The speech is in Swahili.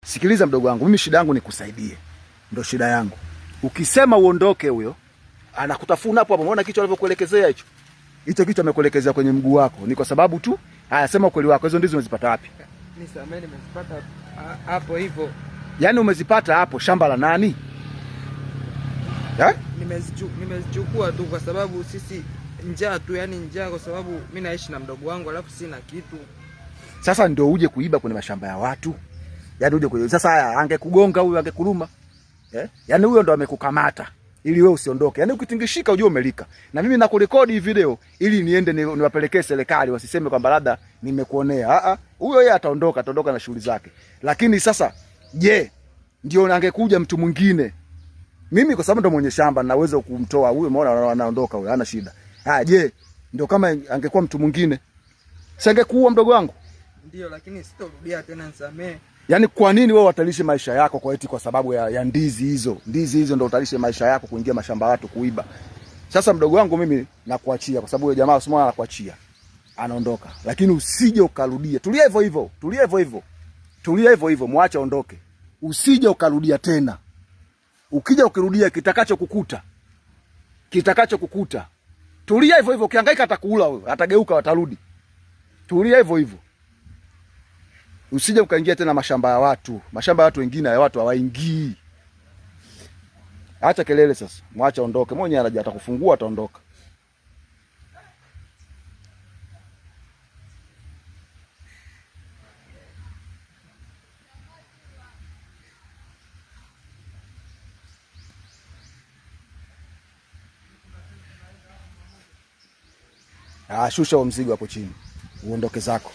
Sikiliza mdogo wangu, mimi shida yangu ni kusaidie. Ndio shida yangu. Ukisema uondoke huyo, anakutafuna hapo hapo. Umeona kichwa alivyokuelekezea hicho? Hicho kichwa amekuelekezea kwenye mguu wako. Ni kwa sababu tu, haya sema ukweli wako. Hizo ndizo umezipata wapi? Nisameni, nimezipata hapo hivyo. Yaani umezipata hapo shamba la nani? Nimezichukua tu kwa sababu sisi njaa tu, yani njaa kwa sababu mimi naishi na mdogo wangu alafu sina kitu. Sasa ndio uje kuiba kwenye mashamba ya watu? Yaani uje kuiba. Sasa haya angekugonga huyo, angekuluma. Yaani huyo ndo amekukamata ili wewe usiondoke. Yaani ukitingishika ujue umelika. Na mimi nakurekodi hii video ili niende niwapelekee serikali wasiseme kwamba labda nimekuonea. Huyo yeye ataondoka na shughuli zake. Lakini sasa je, ndio angekuja mtu mwingine? Mimi kwa sababu ndo mwenye shamba naweza kumtoa huyo, umeona anaondoka huyo, hana shida. Je, ndio kama angekuwa mtu mwingine? Singekuua mdogo wangu? Ndio, lakini sitorudia tena, nisamee. Yaani kwa nini wewe watalishe maisha yako kwa eti kwa sababu ya ndizi hizo? Ndizi hizo ndio utalishe maisha yako kuingia mashamba watu kuiba. Sasa mdogo wangu mimi nakuachia kwa sababu yule jamaa usimwona anakuachia. Anaondoka. Lakini usije ukarudia. Tulia hivyo hivyo. Tulia hivyo hivyo, muache aondoke. Usije ukarudia tena. Ukija ukirudia kitakacho kukuta. Tulia hivyo hivyo, ukihangaika atakuula wewe, atageuka atarudi. Tulia hivyo hivyo. Usije ukaingia tena mashamba ya watu. Mashamba ya watu wengine ya watu hawaingii. Acha kelele sasa. Mwacha aondoke. Mwenyewe anaja atakufungua ataondoka. Shusha huo mzigo hapo chini. Uondoke zako.